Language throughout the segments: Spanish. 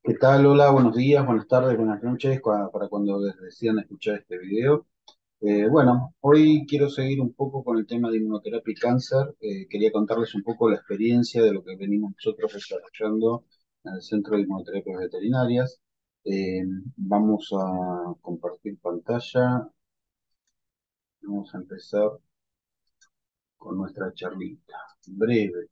¿Qué tal? Hola, buenos días, buenas tardes, buenas noches, para cuando decidan escuchar este video. Bueno, hoy quiero seguir un poco con el tema de inmunoterapia y cáncer. Quería contarles un poco la experiencia de lo que venimos nosotros desarrollando en el Centro de Inmunoterapias Veterinarias. Eh, Vamos a compartir pantalla. Vamos a empezar con nuestra charlita breve.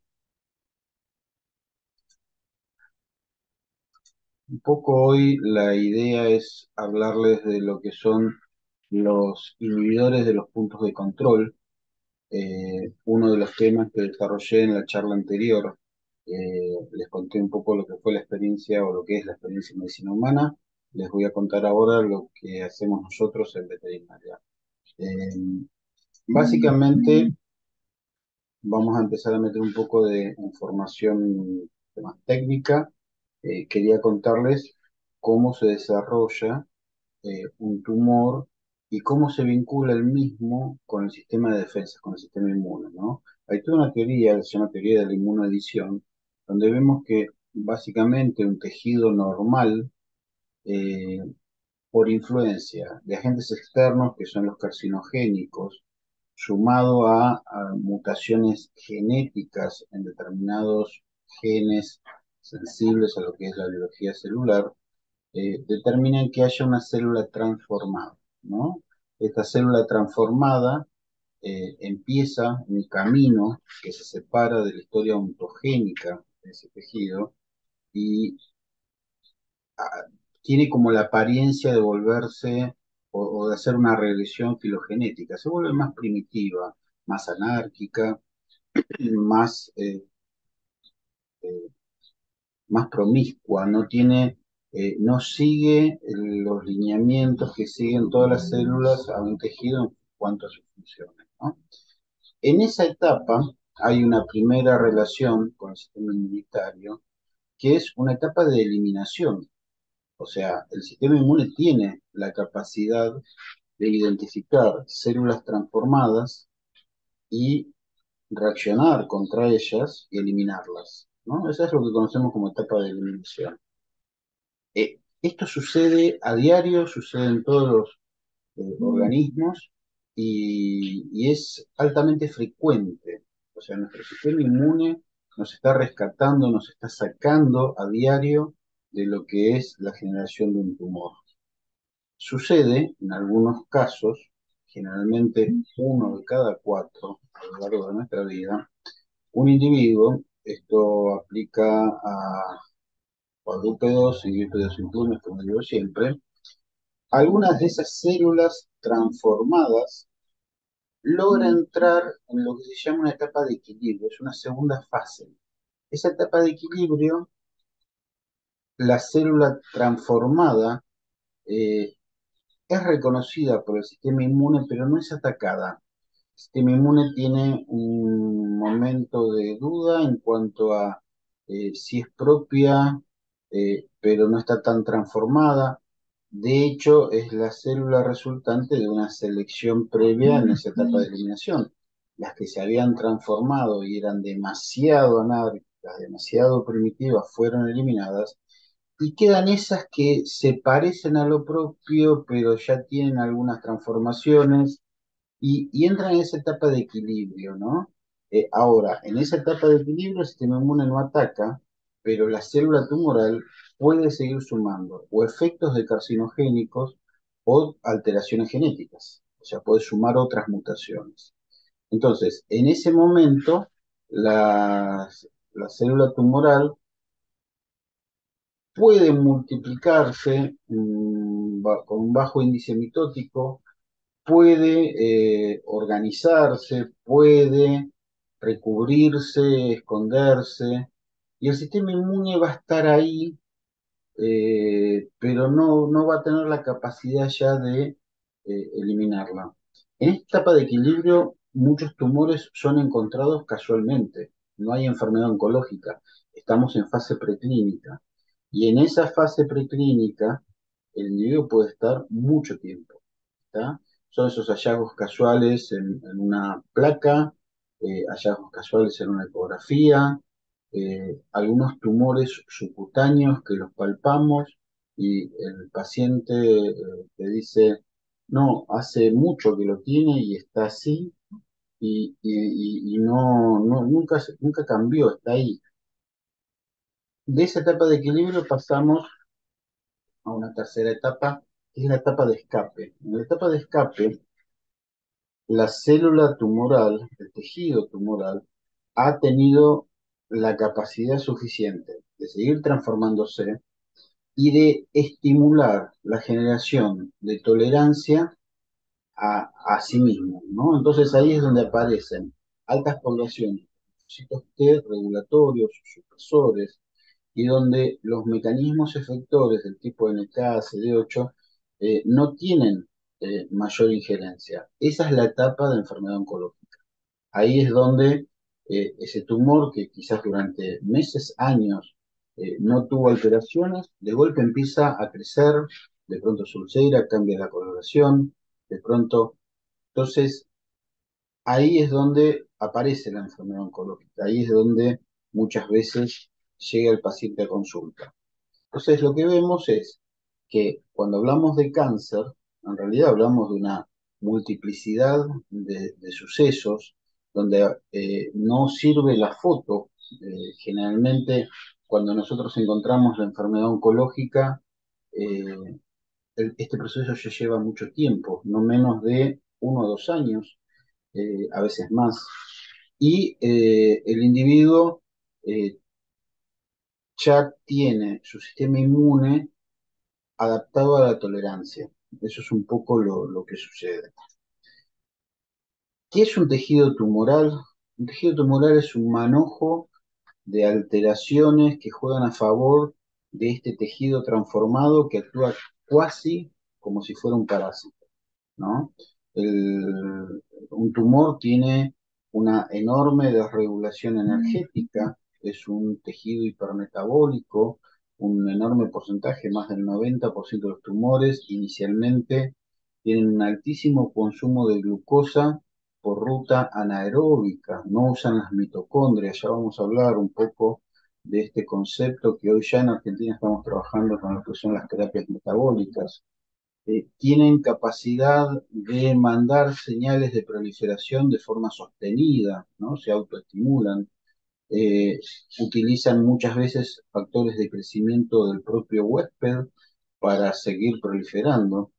Un poco hoy la idea es hablarles de lo que son los inhibidores de los puntos de control. Uno de los temas que desarrollé en la charla anterior, les conté un poco lo que fue la experiencia o lo que es la experiencia en medicina humana. Les voy a contar ahora lo que hacemos nosotros en veterinaria. Eh, Básicamente, vamos a empezar a meter un poco de información más técnica. Quería contarles cómo se desarrolla un tumor y cómo se vincula el mismo con el sistema de defensa, con el sistema inmune, ¿no? Hay toda una teoría, que se llama teoría de la inmunoedición, donde vemos que básicamente un tejido normal, eh, por influencia de agentes externos, que son los carcinogénicos, sumado a mutaciones genéticas en determinados genes sensibles a lo que es la biología celular, determinan que haya una célula transformada, ¿no? Esta célula transformada empieza un camino que se separa de la historia ontogénica de ese tejido y ah, tiene como la apariencia de volverse o de hacer una regresión filogenética. Se vuelve más primitiva, más anárquica, más, eh, más promiscua, no sigue los lineamientos que siguen todas las células a un tejido en cuanto a sus funciones, ¿no? En esa etapa hay una primera relación con el sistema inmunitario, que es una etapa de eliminación. O sea, el sistema inmune tiene la capacidad de identificar células transformadas y reaccionar contra ellas y eliminarlas, ¿no? Eso es lo que conocemos como etapa de eliminación. Esto sucede a diario, sucede en todos los organismos y es altamente frecuente. O sea, nuestro sistema inmune nos está rescatando, nos está sacando a diario de lo que es la generación de un tumor. Sucede en algunos casos, generalmente uno de cada cuatro a lo largo de nuestra vida, un individuo, esto aplica a cuadrúpedos y bípedos implumes, como digo siempre, algunas de esas células transformadas logran entrar en lo que se llama una etapa de equilibrio, es una segunda fase. Esa etapa de equilibrio, la célula transformada eh, es reconocida por el sistema inmune, pero no es atacada. El sistema inmune tiene un momento de duda en cuanto a si es propia, pero no está tan transformada. De hecho, es la célula resultante de una selección previa en esa etapa de eliminación. Las que se habían transformado y eran demasiado anárquicas, demasiado primitivas, fueron eliminadas y quedan esas que se parecen a lo propio, pero ya tienen algunas transformaciones y entran en esa etapa de equilibrio, ¿no? Ahora, en esa etapa de equilibrio el sistema inmune no ataca, pero la célula tumoral puede seguir sumando o efectos de carcinogénicos o alteraciones genéticas, o sea, puede sumar otras mutaciones. Entonces, en ese momento, la célula tumoral puede multiplicarse con un bajo índice mitótico, puede organizarse, puede recubrirse, esconderse, y el sistema inmune va a estar ahí, pero no va a tener la capacidad ya de eliminarla. En esta etapa de equilibrio, muchos tumores son encontrados casualmente, no hay enfermedad oncológica, estamos en fase preclínica, y en esa fase preclínica, el individuo puede estar mucho tiempo. ¿Tá? Son esos hallazgos casuales en una placa, hallazgos casuales en una ecografía, algunos tumores subcutáneos que los palpamos y el paciente te dice, no, hace mucho que lo tiene y está así y nunca cambió, está ahí. De esa etapa de equilibrio pasamos a una tercera etapa, que es la etapa de escape. En la etapa de escape, la célula tumoral, el tejido tumoral, ha tenido la capacidad suficiente de seguir transformándose y de estimular la generación de tolerancia a sí mismo, ¿no? Entonces ahí es donde aparecen altas poblaciones de linfocitos T regulatorios, supresores, y donde los mecanismos efectores del tipo NK, CD8 no tienen mayor injerencia. Esa es la etapa de enfermedad oncológica. Ahí es donde ese tumor que quizás durante meses, años, no tuvo alteraciones, de golpe empieza a crecer, de pronto se ulcera, cambia la coloración, de pronto. Entonces, ahí es donde aparece la enfermedad oncológica, ahí es donde muchas veces llega el paciente a consulta. Entonces, lo que vemos es que cuando hablamos de cáncer, en realidad hablamos de una multiplicidad de sucesos donde no sirve la foto. Generalmente, cuando nosotros encontramos la enfermedad oncológica, eh, este proceso ya lleva mucho tiempo, no menos de 1 o 2 años, a veces más. Y el individuo eh, ya tiene su sistema inmune adaptado a la tolerancia. Eso es un poco lo que sucede. ¿Qué es un tejido tumoral? Un tejido tumoral es un manojo de alteraciones que juegan a favor de este tejido transformado que actúa cuasi como si fuera un parásito, ¿no? Un tumor tiene una enorme desregulación energética, es un tejido hipermetabólico, un enorme porcentaje, más del 90% de los tumores inicialmente tienen un altísimo consumo de glucosa por ruta anaeróbica, no usan las mitocondrias. Ya vamos a hablar un poco de este concepto que hoy ya en Argentina estamos trabajando con lo que son las terapias metabólicas. Tienen capacidad de mandar señales de proliferación de forma sostenida, ¿no? Se autoestimulan, eh, utilizan muchas veces factores de crecimiento del propio huésped para seguir proliferando,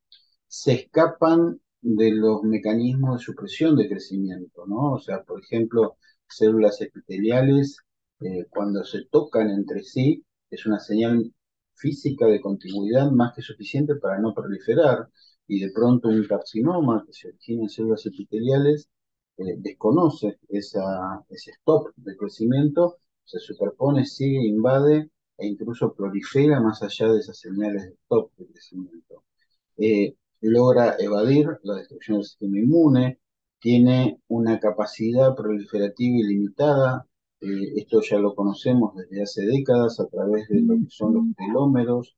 se escapan de los mecanismos de supresión de crecimiento, ¿no? O sea, por ejemplo, células epiteliales, cuando se tocan entre sí, es una señal física de continuidad más que suficiente para no proliferar, y de pronto un carcinoma que se origina en células epiteliales desconoce ese stop de crecimiento, se superpone, sigue, invade e incluso prolifera más allá de esas señales de stop de crecimiento. Logra evadir la destrucción del sistema inmune, tiene una capacidad proliferativa ilimitada. Esto ya lo conocemos desde hace décadas a través de lo que son los telómeros.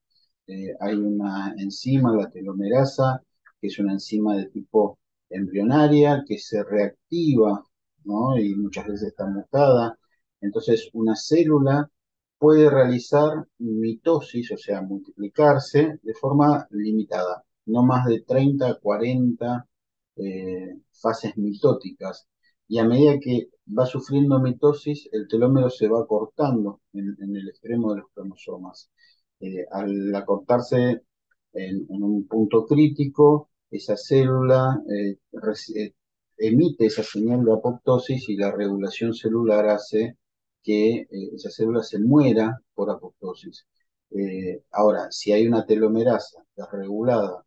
Hay una enzima, la telomerasa, que es una enzima de tipo embrionaria que se reactiva, ¿no? Y muchas veces está mutada. Entonces, una célula puede realizar mitosis, o sea, multiplicarse de forma limitada, no más de 30, 40 fases mitóticas. Y a medida que va sufriendo mitosis, el telómero se va cortando en el extremo de los cromosomas. Al acortarse en un punto crítico, esa célula emite esa señal de apoptosis y la regulación celular hace que esa célula se muera por apoptosis. Ahora, si hay una telomerasa desregulada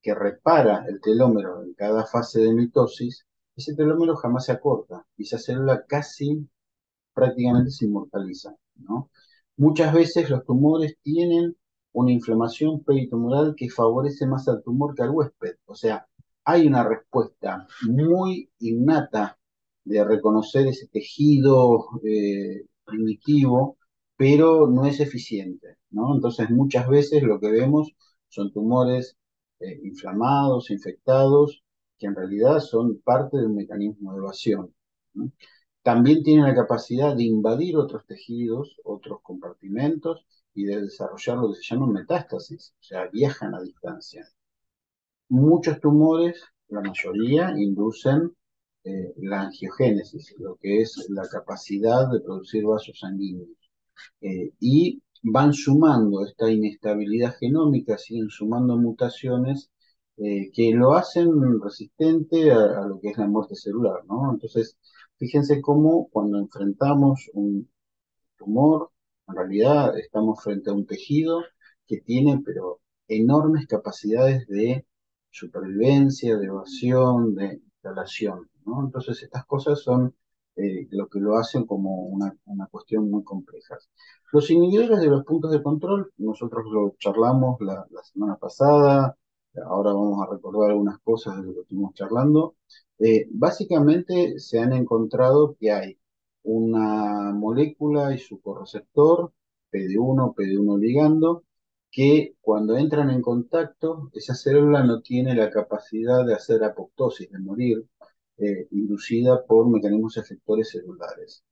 que repara el telómero en cada fase de mitosis, ese telómero jamás se acorta y esa célula casi prácticamente se inmortaliza, ¿no? Muchas veces los tumores tienen una inflamación peritumoral que favorece más al tumor que al huésped. O sea, hay una respuesta muy innata de reconocer ese tejido primitivo, pero no es eficiente, ¿no? Entonces, muchas veces lo que vemos son tumores inflamados, infectados, que en realidad son parte de un mecanismo de evasión, ¿no? también tiene la capacidad de invadir otros tejidos, otros compartimentos y de desarrollar lo que se llama metástasis, o sea, viajan a distancia. Muchos tumores, la mayoría, inducen la angiogénesis, lo que es la capacidad de producir vasos sanguíneos. Y van sumando esta inestabilidad genómica, siguen sumando mutaciones que lo hacen resistente a lo que es la muerte celular, ¿no? Entonces, fíjense cómo cuando enfrentamos un tumor, en realidad estamos frente a un tejido que tiene, pero enormes capacidades de supervivencia, de evasión, de instalación, ¿no? Entonces, estas cosas son lo que lo hacen como una cuestión muy compleja. Los inhibidores de los puntos de control, nosotros lo charlamos la semana pasada, ahora vamos a recordar algunas cosas de lo que estuvimos charlando. Básicamente se han encontrado que hay una molécula y su correceptor, PD1 ligando, que cuando entran en contacto, esa célula no tiene la capacidad de hacer apoptosis, de morir, inducida por mecanismos efectores celulares.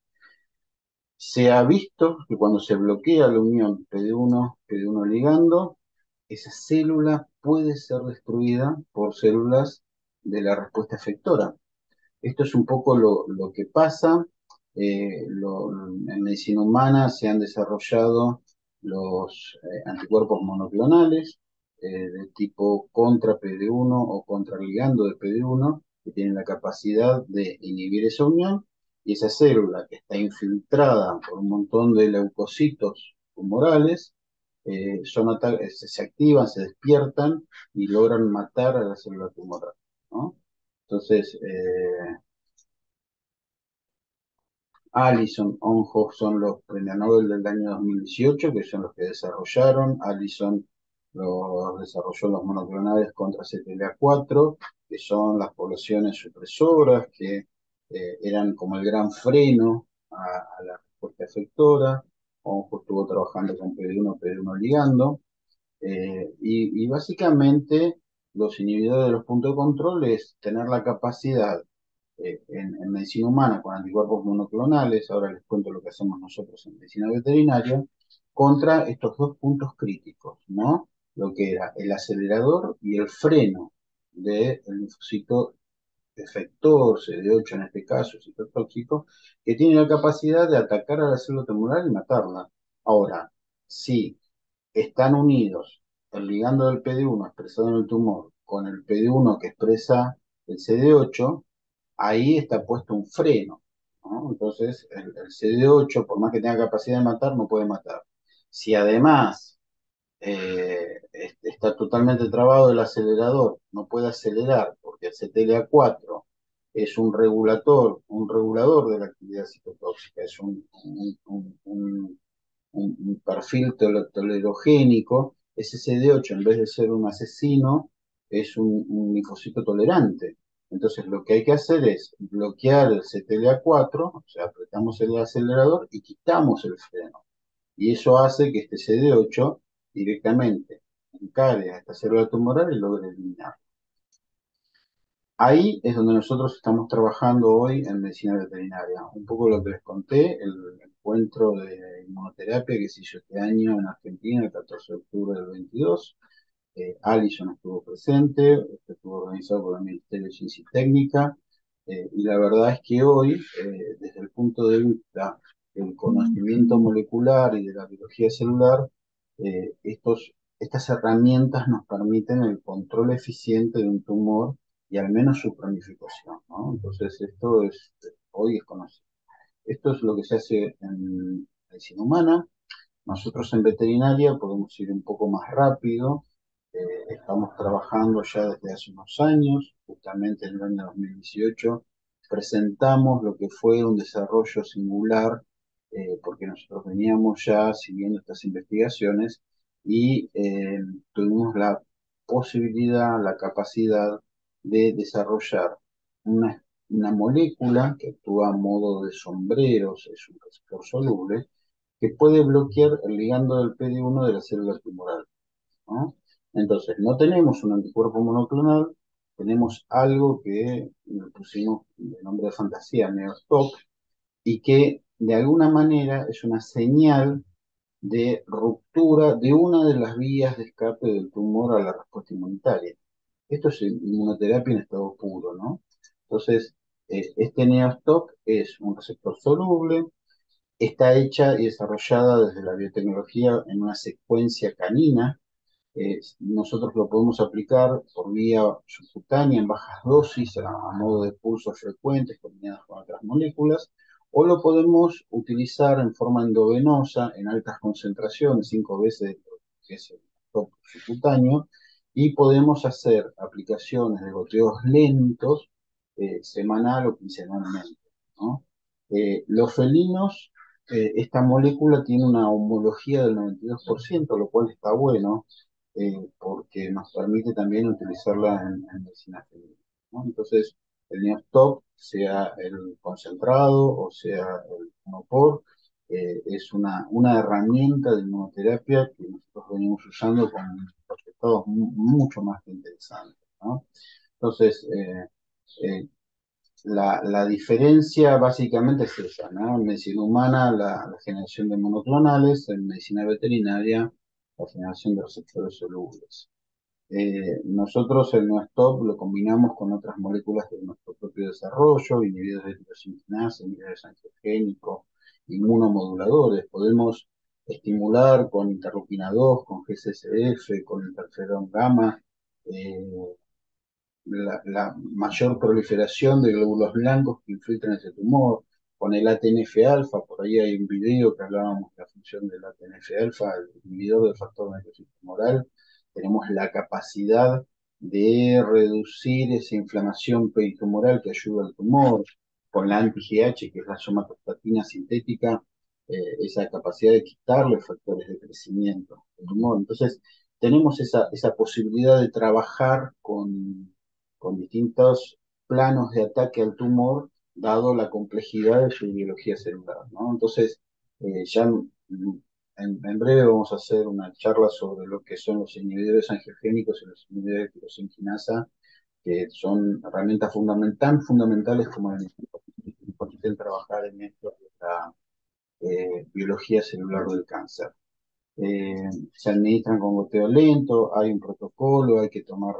Se ha visto que cuando se bloquea la unión PD1 ligando, esa célula puede ser destruida por células de la respuesta efectora. Esto es un poco lo que pasa. En medicina humana se han desarrollado los anticuerpos monoclonales de tipo contra PD1 o contra ligando de PD1 que tienen la capacidad de inhibir esa unión y esa célula que está infiltrada por un montón de leucocitos tumorales se activan, se despiertan y logran matar a la célula tumoral, ¿no? Entonces, Allison, Onjo son los premios Nobel del año 2018, que son los que desarrollaron. Allison los desarrolló los monoclonales contra CTLA4, que son las poblaciones supresoras, que eran como el gran freno a la respuesta efectora. Onjo estuvo trabajando con PD1 ligando. Y básicamente los inhibidores de los puntos de control es tener la capacidad en medicina humana con anticuerpos monoclonales, ahora les cuento lo que hacemos nosotros en medicina veterinaria, contra estos dos puntos críticos, ¿no? Lo que era el acelerador y el freno del linfocito efector, CD8 en este caso, citotóxico, que tiene la capacidad de atacar a la célula tumoral y matarla. Ahora, si están unidos el ligando del PD1 expresado en el tumor con el PD1 que expresa el CD8, ahí está puesto un freno, ¿no? Entonces, el CD8, por más que tenga capacidad de matar, no puede matar. Si además está totalmente trabado el acelerador, no puede acelerar porque el CTLA4 es un regulador de la actividad citotóxica, es un perfil tolerogénico, ese CD8 en vez de ser un asesino, es un linfocito tolerante. Entonces lo que hay que hacer es bloquear el CTLA4, o sea, apretamos el acelerador y quitamos el freno. Y eso hace que este CD8 directamente encare a esta célula tumoral y logre eliminar. Ahí es donde nosotros estamos trabajando hoy en medicina veterinaria. Un poco lo que les conté, el encuentro de inmunoterapia que se hizo este año en Argentina, el 14 de octubre del 22. Allison estuvo presente, estuvo organizado por el Ministerio de Ciencia y Técnica, y la verdad es que hoy, desde el punto de vista del conocimiento molecular y de la biología celular, estas herramientas nos permiten el control eficiente de un tumor y al menos su planificación, ¿no? Entonces, hoy es conocido. Esto es lo que se hace en medicina humana. Nosotros en veterinaria podemos ir un poco más rápido. Estamos trabajando ya desde hace unos años, justamente en el año 2018 presentamos lo que fue un desarrollo singular, porque nosotros veníamos ya siguiendo estas investigaciones y tuvimos la posibilidad, la capacidad de desarrollar una molécula que actúa a modo de sombreros, es un receptor soluble, que puede bloquear el ligando del PD1 de la célula tumoral, ¿no? Entonces, no tenemos un anticuerpo monoclonal, tenemos algo que le pusimos de nombre de fantasía, Neostop, y que de alguna manera es una señal de ruptura de una de las vías de escape del tumor a la respuesta inmunitaria. Esto es inmunoterapia en estado puro, ¿no? Entonces, este Neostop es un receptor soluble, está hecha y desarrollada desde la biotecnología en una secuencia canina. Nosotros lo podemos aplicar por vía subcutánea en bajas dosis, a modo de pulsos frecuentes combinados con otras moléculas, o lo podemos utilizar en forma endovenosa en altas concentraciones, 5 veces lo que es el top subcutáneo, y podemos hacer aplicaciones de goteos lentos, semanal o quincenalmente, ¿no? Los felinos, esta molécula tiene una homología del 92%, lo cual está bueno, porque nos permite también utilizarla en medicina general, ¿no? Entonces, el Neostop, sea el concentrado o sea el monopor, es una herramienta de inmunoterapia que nosotros venimos usando con resultados mucho más que interesantes, ¿no? Entonces, la diferencia básicamente es esa, ¿no? En medicina humana, la generación de monoclonales; en medicina veterinaria, la generación de receptores solubles. Nosotros el Neostop lo combinamos con otras moléculas de nuestro propio desarrollo, inhibidores de tirosinquinasa, inhibidores angiogénicos, inmunomoduladores. Podemos estimular con interleuquina 2, con G-CSF, con interferón gamma, eh, la mayor proliferación de glóbulos blancos que infiltran ese tumor, con el ATNF-alfa. Por ahí hay un video que hablábamos de la función del ATNF-alfa, el inhibidor del factor necrosis tumoral. Tenemos la capacidad de reducir esa inflamación peritumoral que ayuda al tumor, con la anti-GH, que es la somatostatina sintética, esa capacidad de quitarle factores de crecimiento del tumor. Entonces, tenemos esa posibilidad de trabajar con distintos planos de ataque al tumor, dado la complejidad de su biología celular, ¿no? Entonces, ya en breve vamos a hacer una charla sobre lo que son los inhibidores angiogénicos y los inhibidores de tirosinquinasa, que son herramientas fundamentales como el trabajar en esto de la biología celular del cáncer. Se administran con goteo lento, hay un protocolo, hay que tomar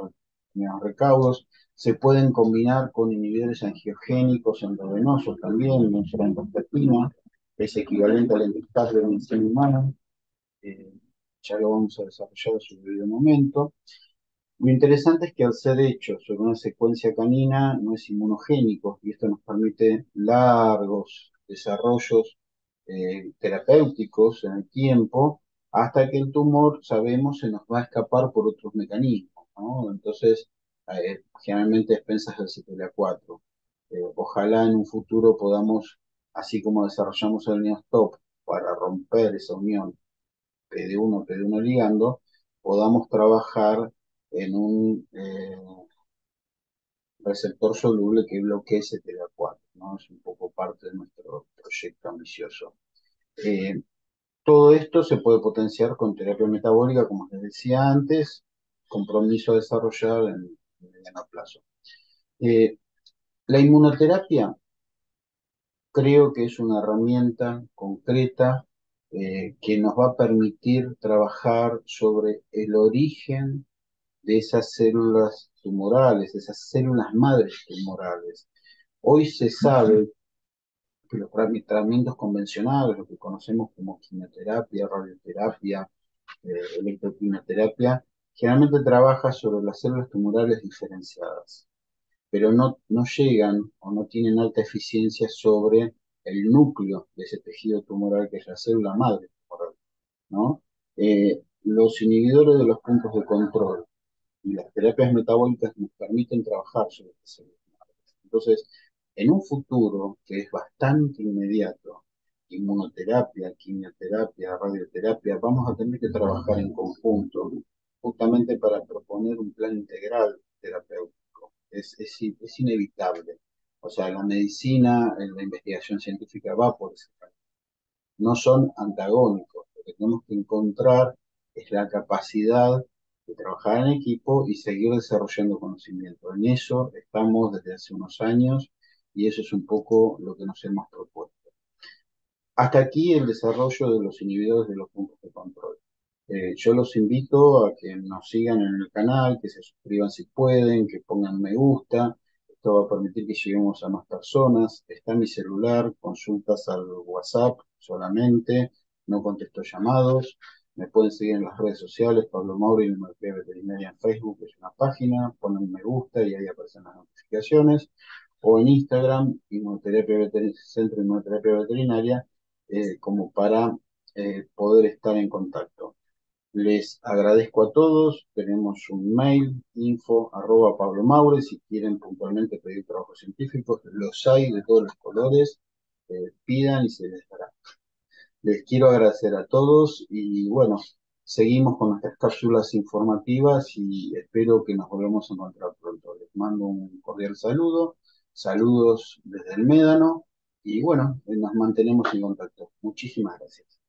determinados recaudos. Se pueden combinar con inhibidores angiogénicos endovenosos también, la endostatina, es equivalente al Endostat de medicina humana. eh, ya lo vamos a desarrollar sobre el debido momento. Lo interesante es que al ser hecho sobre una secuencia canina no es inmunogénico, y esto nos permite largos desarrollos terapéuticos en el tiempo, hasta que el tumor, sabemos, se nos va a escapar por otros mecanismos, ¿no? Entonces, generalmente a expensas del CTLA-4. Ojalá en un futuro podamos, así como desarrollamos el Neostop para romper esa unión PD1 ligando, podamos trabajar en un receptor soluble que bloquee CTLA-4, ¿no? Es un poco parte de nuestro proyecto ambicioso. Eh, Todo esto se puede potenciar con terapia metabólica, como les decía antes, compromiso a desarrollar en mediano plazo. Eh, la inmunoterapia creo que es una herramienta concreta, que nos va a permitir trabajar sobre el origen de esas células tumorales, de esas células madres tumorales. Hoy se sabe que los tratamientos convencionales, lo que conocemos como quimioterapia, radioterapia, electroquimioterapia, generalmente trabaja sobre las células tumorales diferenciadas, pero no llegan o no tienen alta eficiencia sobre el núcleo de ese tejido tumoral que es la célula madre tumoral, ¿no? Los inhibidores de los puntos de control y las terapias metabólicas nos permiten trabajar sobre estas células. Entonces, en un futuro que es bastante inmediato, inmunoterapia, quimioterapia, radioterapia, vamos a tener que trabajar en conjunto, justamente para proponer un plan integral terapéutico. Es inevitable. O sea, la medicina, la investigación científica va por ese camino. No son antagónicos. Lo que tenemos que encontrar es la capacidad de trabajar en equipo y seguir desarrollando conocimiento. En eso estamos desde hace unos años, y eso es un poco lo que nos hemos propuesto. Hasta aquí el desarrollo de los inhibidores de los puntos de control. Yo los invito a que nos sigan en el canal, que se suscriban si pueden, que pongan me gusta. Esto va a permitir que lleguemos a más personas. Está mi celular, consultas al WhatsApp solamente, no contesto llamados. Me pueden seguir en las redes sociales, Pablo Mauri, Inmunoterapia Veterinaria en Facebook, que es una página, ponen me gusta y ahí aparecen las notificaciones. O en Instagram, Centro de Inmunoterapia Veterinaria, como para poder estar en contacto. Les agradezco a todos. Tenemos un mail, info@Pablo Maure, si quieren puntualmente pedir trabajos científicos, los hay de todos los colores, pidan y se les dará. Les quiero agradecer a todos y bueno, seguimos con nuestras cápsulas informativas y espero que nos volvamos a encontrar pronto. Les mando un cordial saludo, saludos desde el Médano y bueno, nos mantenemos en contacto. Muchísimas gracias.